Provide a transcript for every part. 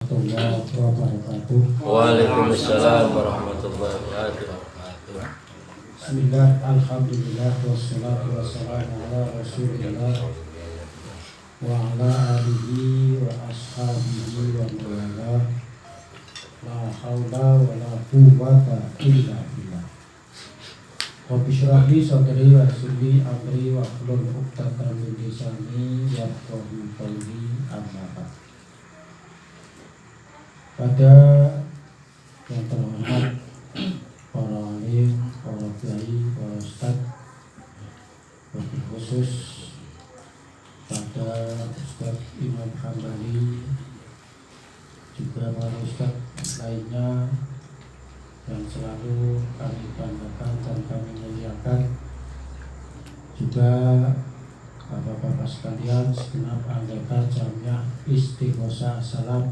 warahmatullahi wabarakatuh. Waalaikumsalam warahmatullahi wabarakatuh. Bismillah, alhamdulillah, wassalatu wassalamu ala rasulillah wa ala alihi wa ashabihi wa mawala. La hawla wa la quwwata illa billah. Rabbi shrah li sadri wa yassir li amri wa hlul 'uqdatam min lisani yafqahu qawli. Amma ba'd. Pada yang terhormat para alim, para kiai, para ustadz, lebih khusus pada Ustadz Imam Hambali, juga para ustadz lainnya yang selalu kami banggakan dan kami muliakan, juga bapak-bapak sekalian, segenap anggota Jamiah Istighosah Salam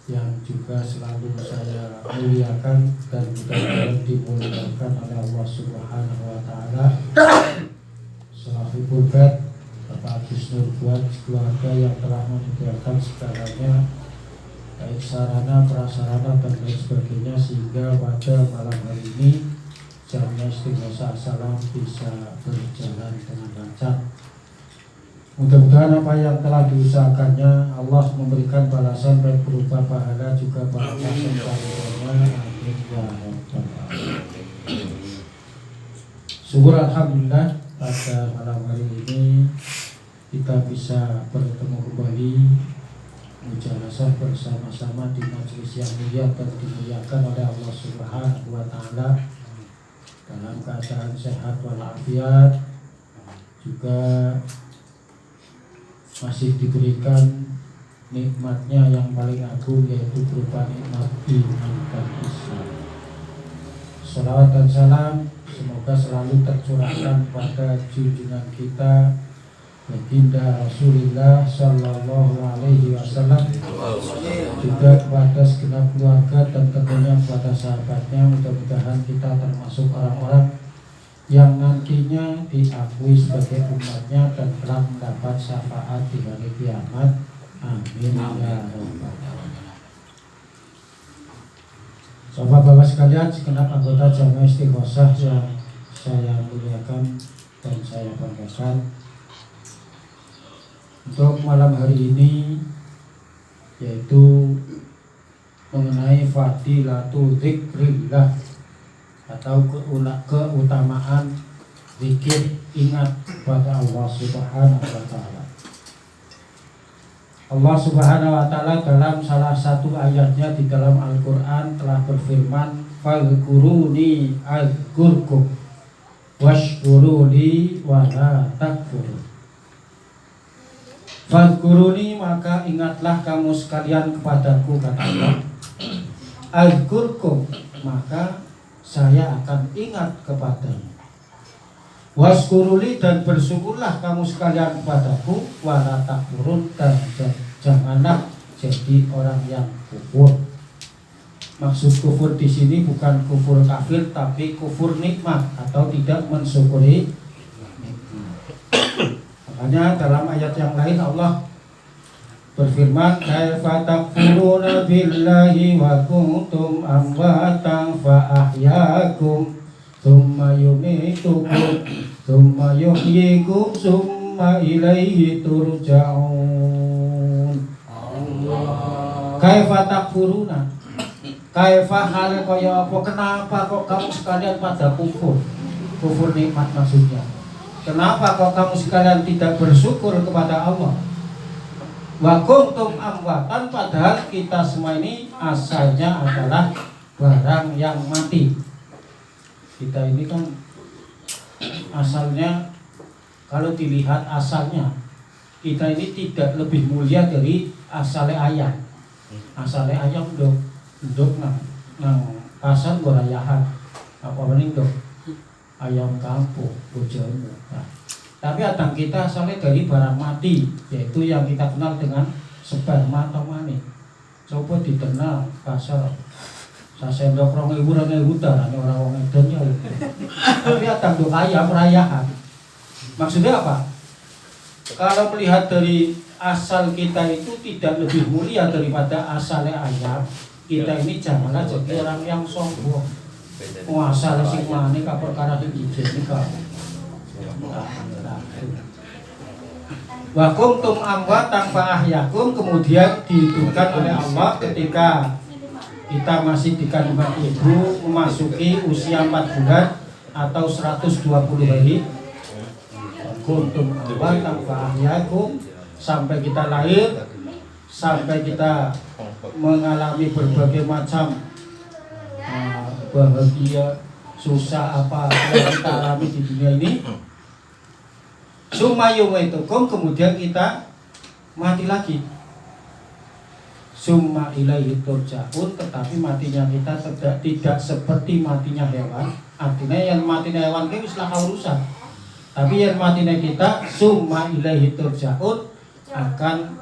yang juga selalu saya muliakan dan mudah-mudahan dimuliakan oleh Allah Subhanahu wa Ta'ala. Salahul Bed, Bapak Agus Nur buat keluarga yang telah menyediakan segalanya, baik sarana, prasarana dan lain sebagainya, sehingga pada malam hari ini Jamiah Istighosah Salam bisa berjalan dengan lancar. Mudah-mudahan apa yang telah diusahakannya Allah memberikan balasan baik berupa pahala juga balasan karunia. Amin ya rabbal alamin. Syukur alhamdulillah pada malam hari ini kita bisa bertemu kembali mujalasah bersama-sama di majelis yang mulia dan dimuliakan oleh Allah Subhanahu wa Ta'ala dalam keadaan sehat walafiat, juga masih diberikan nikmatnya yang paling agung, yaitu berupa nikmat iman dan Islam. Salawat dan salam semoga selalu tercurahkan pada junjungan kita baginda Rasulullah Sallallahu Alaihi Wasallam, juga kepada segenap keluarga dan tentunya kepada sahabatnya. Mudah-mudahan kita termasuk orang-orang yang nantinya diakui sebagai umatnya dan telah mendapat syafaat di hari kiamat. Amin ya rabbal alamin. Bapak-bapak sekalian, segenap anggota Jamiah Istighosah yang saya muliakan dan saya banggakan, untuk malam hari ini yaitu mengenai fadilatul dzikrillah atau keutamaan zikir, ingat pada Allah Subhanahu wa Ta'ala. Allah Subhanahu wa Ta'ala dalam salah satu ayatnya di dalam Al-Quran telah berfirman, fadhkuruni azkurkum washkuruli wa la takfurun. Fadhkuruni, maka ingatlah kamu sekalian kepadaku, kata Allah. Azkurkum, maka saya akan ingat kepadamu. Waskuruli, dan bersyukurlah kamu sekalian kepadaku. Wala takfurun, dan janganlah jadi orang yang kufur. Maksud kufur di sini bukan kufur kafir, tapi kufur nikmat atau tidak mensyukuri nikmat. Makanya dalam ayat yang lain Allah berfirman, kaifa takfuruna billahi wa kuntum amwatan fa ahyaakum tsumma yumitukum tsumma yuhyikum tsumma ilaihi turja'un. Kaifa takfuruna, kaifa hal kaya apa, kenapa kok kamu sekalian pada kufur nikmat maksudnya. Kenapa kok kamu sekalian tidak bersyukur kepada Allah? Wa kuntum amwatan, padahal kita semua ini asalnya adalah barang yang mati. Kita ini kan asalnya, kalau dilihat asalnya, kita ini tidak lebih mulia dari asalnya ayam. Asalnya ayam ndok nang pasar gorayahan apa mending ndok ayam kampung bojone. Nah, tapi adang kita asalnya dari barang mati, yaitu yang kita kenal dengan sperma atau mani. Coba dikenal pasar sasendok 2000 darane orang edan ya. Tapi adang ndok ayam rayahan. Maksudnya apa? Kalau melihat dari asal kita itu tidak lebih mulia daripada asalnya ayam, kita ini janganlah jadi orang yang sombong. Asal sing mane ka perkara iki iki kok. Wa kuntum amwatan fa ahyakum, kemudian dihidupkan oleh Allah ketika kita masih di kandungan ibu memasuki usia 4 bulan atau 120 hari. Kuntum amwatan fa ahyakum, sampai kita lahir, sampai kita mengalami berbagai macam bahagia, susah apa yang kita alami di dunia ini. Sumayum itu kemudian kita mati lagi. Summa ilaihi turja'un, tetapi matinya kita tidak seperti matinya hewan. Artinya yang matinya hewan itu istilah urusan. Tapi yang matinya kita summa ilaihi turja'un akan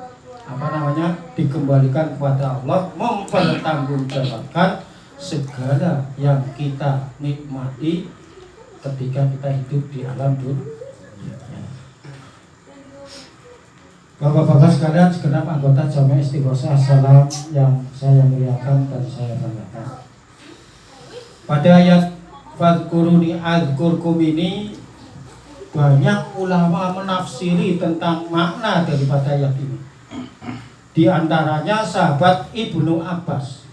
dikembalikan kepada Allah, mempertanggungjawabkan segala yang kita nikmati ketika kita hidup di alam dunia. Bapak-bapak sekalian, segenap anggota Jamaah Istighosah Salam yang saya muliakan dan saya banggakan. Pada ayat Fadkuruni azkurkum ini banyak ulama menafsiri tentang makna daripada ayat ini. Di antaranya sahabat Ibnu Abbas,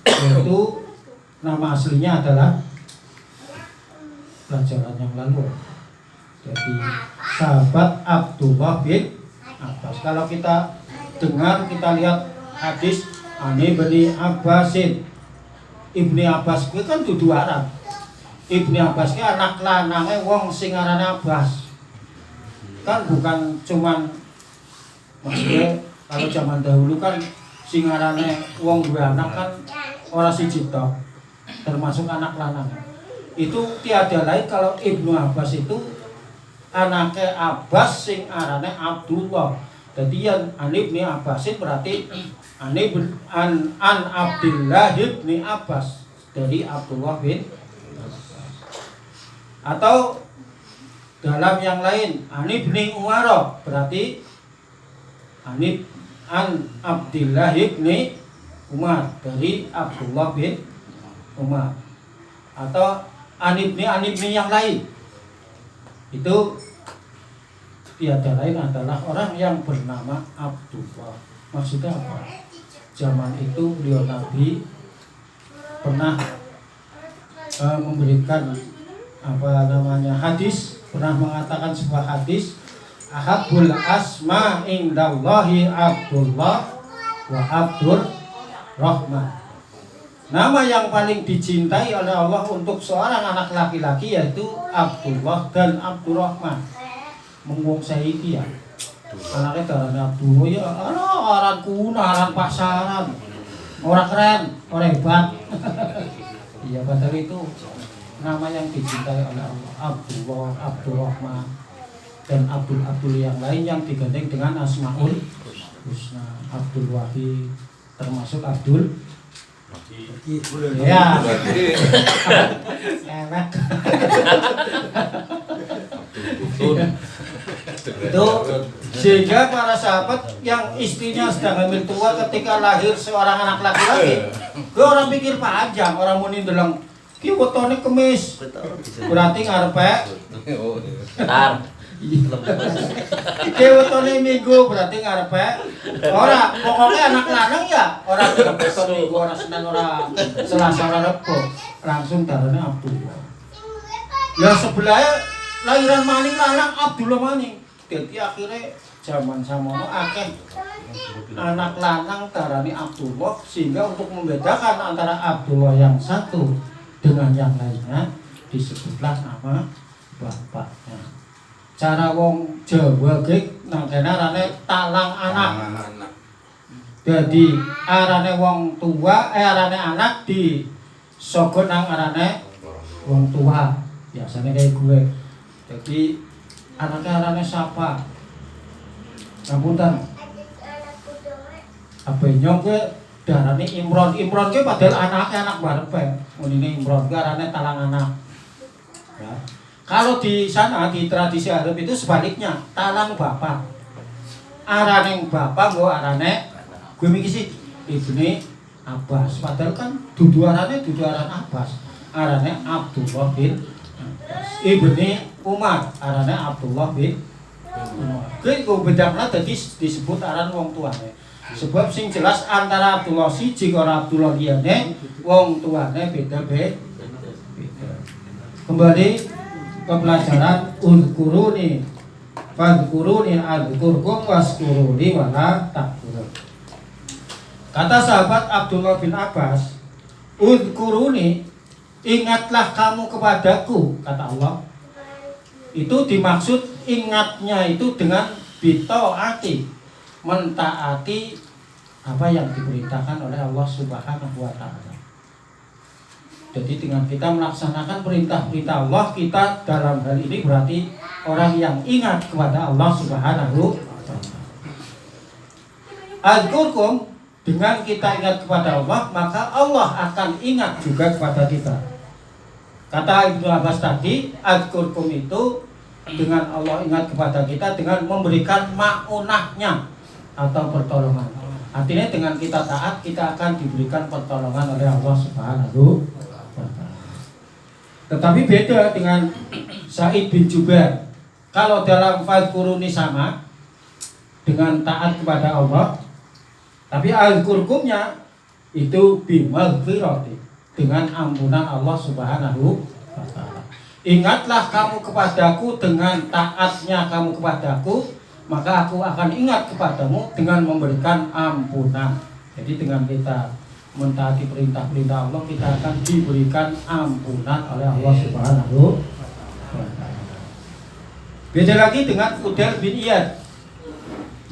yaitu nama aslinya adalah pelajaran yang lalu. Jadi sahabat Abdullah bin Abbas. Kalau kita dengar, kita lihat hadis Ani bin Abbasin. Ibnu Abbas itu kan dudu Arab. Ibnu Abbas itu anak lanangnya wong sing aran Abbas. Kan bukan cuman, maksudnya kalau zaman dahulu kan sing arane wong dua anak kan ora siji tok, termasuk anak lanang. Itu tiada lain kalau Ibnu Abbas itu anaknya Abbas sing arane Abdullah. Jadi yang Ibnu Abbasin berarti an Abdullah bin Abbas, dari Abdullah bin Abbas. Atau dalam yang lain Ibnu Umar, berarti an Abdullah bin Umar, dari Abdullah bin Umar. Atau Ibnu yang lain, itu tiada lain adalah orang yang bernama Abdullah. Maksudnya apa? Zaman itu beliau Nabi pernah memberikan hadis, pernah mengatakan sebuah hadis, ahabbul asma indallahi Abdullah wa Abdur Rahman. Nama yang paling dicintai oleh Allah untuk seorang anak laki-laki yaitu Abdullah dan Abdurrahman. Menguasai dia. Anaknya darahnya Abdullah, ya orang kuna, orang pasaran, orang keren, orang hebat. Iya, padahal itu nama yang dicintai oleh Allah. Abdullah, Abdurrahman, dan Abdul yang lain yang digandeng dengan Asmaul Husna. Abdul Wahid, termasuk Abdul. Ya. Enak. Itu sehingga para sahabat yang istrinya sedang hamil tua ketika lahir seorang anak laki-laki, orang pikir panjang, orang muni ndeleng ki wetone kemis. Berarti ngarepe iki wetone minggu, berarti ngarepe ora, pokoknya anak lanang ya, ora besok minggu, ora Senin, ora Selasa, ora Rebo, langsung darane Abdullah. Ya sebelahnya lahiran maning lanang Abdullah maning. Jadi akhirnya zaman samono akeh anak lanang darani Abdullah, sehingga untuk membedakan antara Abdullah yang satu dengan yang lainnya disebutlah nama bapaknya. Cara wong Jawa ge nang kene arane talang anak. Jadi arane wong tua, arane anak di sogo nang arane wong tua. Biasanya kayak gue. Jadi anaknya arane siapa? Ngapunten. Apa nyong ke darane Imron. Imron ke padahal anaknya anak barepe. Munine Imron ke arane talang anak. Ya. Kalau di sana di tradisi Arab itu sebaliknya, talang bapak. arane bapak nggo arane gue mikir sih ibune Abbas. Padahal kan dudu aran Abbas. Arane Abdullah bin Abbas. Ibune Umar arane Abdullah bin Umar. Kuwi bedakna dadi disebut aran wong tuane. Sebab sing jelas antara Abdullah siji karo Abdullah liyane wong tuane beda-beda. Kembali ke pelajaran udkuruni fadkuruni adzkurkum waskuruni wala takfurun. Kata sahabat Abdullah bin Abbas, udkuruni, ingatlah kamu kepadaku, kata Allah. Itu dimaksud ingatnya itu dengan bitaati, mentaati apa yang diperintahkan oleh Allah Subhanahu wa taala. Jadi dengan kita melaksanakan perintah-perintah Allah, kita dalam hal ini berarti orang yang ingat kepada Allah Subhanahu wa taala. Adzkurkum, dengan kita ingat kepada Allah, maka Allah akan ingat juga kepada kita. Kata Ibnu Abbas tadi, adzkurkum itu dengan Allah ingat kepada kita dengan memberikan ma'unahnya atau pertolongan. Artinya dengan kita taat, kita akan diberikan pertolongan oleh Allah Subhanahu wa taala. Tetapi beda dengan Sa'id bin Jubair. Kalau dalam fadkuruni sama dengan taat kepada Allah, tapi al-kurkumnya itu bimaghfirati, dengan ampunan Allah Subhanahu wa taala. Ingatlah kamu kepadaku dengan taatnya kamu kepadaku, maka aku akan ingat kepadamu dengan memberikan ampunan. Jadi dengan kita mentaati perintah-perintah Allah, kita akan diberikan ampunan oleh Allah Subhanahu wa taala. Beda lagi dengan Fudail bin Iyad.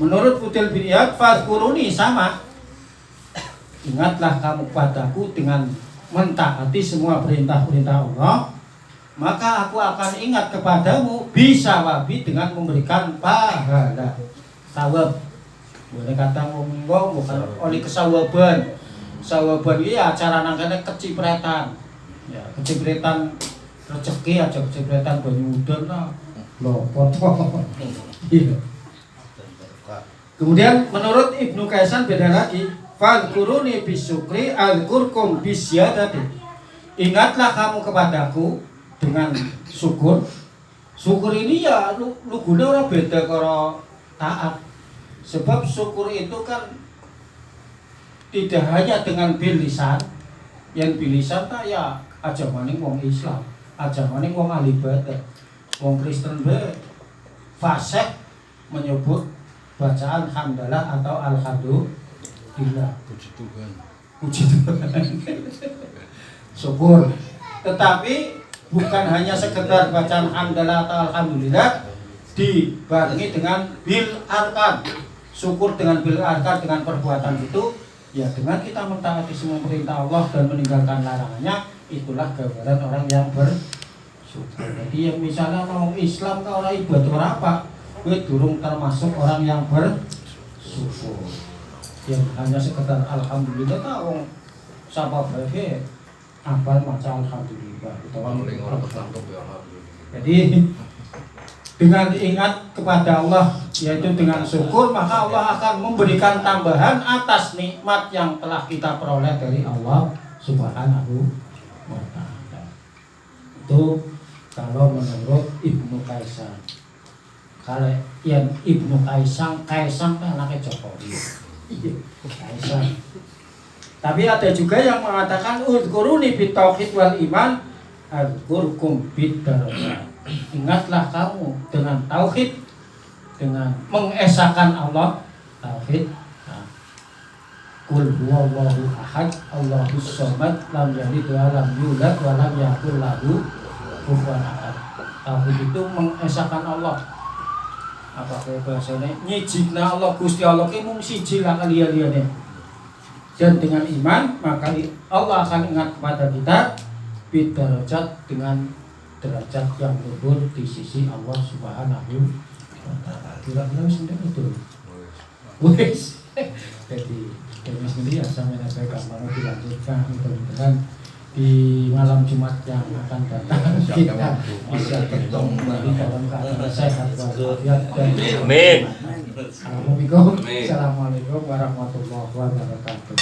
Menurut Fudail bin Iyad, fadkuruni sama, ingatlah kamu kepadaku dengan mentaati semua perintah-perintah Allah, maka aku akan ingat kepadamu bisa wabi dengan memberikan pahala sawab. Boleh kata ngomong bukan oleh kesawaban. Sawaban ini acara nangkane kecipretan. Ya, kecipretan rezeki aja, kecipretan banyu udan lah. Loh, potong. Iya. Kemudian menurut Ibnu Kaisan beda lagi. Fadkuruni bisyukri adzkurkum bisyadati. Ingatlah kamu kepadaku dengan syukur. Syukur ini ya lu guna ora beda karo taat. Sebab syukur itu kan tidak hanya dengan bil lisan, yang bil lisan tak ya aja maning wong Islam, aja maning wong ahli ibadah, wong Kristen be fasik menyebut bacaan hamdalah atau alhamdulillah, puji Tuhan, syukur. Tetapi bukan hanya sekedar bacaan hamdalah atau alhamdulillah, dibarengi dengan bil arkan, syukur dengan bil arkan, dengan perbuatan itu. Ya dengan kita mentaati semua perintah Allah dan meninggalkan larangannya, itulah gambaran orang yang bersyukur. Jadi yang misalnya mau Islam ke orang ibadah apa, gue durung termasuk orang yang bersyukur. Yang hanya sekedar alhamdulillah tahu siapa bae apa maca alhamdulillah itu orang. Jadi dengan ingat kepada Allah, yaitu dengan syukur, maka Allah akan memberikan tambahan atas nikmat yang telah kita peroleh dari Allah Subhanahu wa taala. Itu kalau menurut Ibnu Kaisan. Kalau yang Ibnu Kaisang kan anaknya Jokowi. Kaisang. Tapi ada juga yang mengatakan udkuruni bit tauhid wal iman adzkurkum bid darajat. Ingatlah kamu dengan tauhid, dengan mengesahkan Allah, tauhid. Qul huwallahu ahad, Allahus samad, lam yalid wa lam yulad wa lam yakul lahu kufuwan ahad. Tauhid itu mengesahkan Allah. Apa bahasanya? Nyijikna Allah, Gusti Allah ki mung siji lah kalian-liyane. Dan dengan iman, maka Allah akan ingat kepada kita bidarajat, dengan derajat yang luhur di sisi Allah Subhanahu wa taala. Kira-kira sendiri betul. Wes. Jadi sendiri ya sampai gampang dilanjutkan mudah-mudahan di malam Jumat yang akan datang kita bisa bertemu kembali dalam keadaan sehat walafiat dan Amin. Assalamualaikum warahmatullahi wabarakatuh.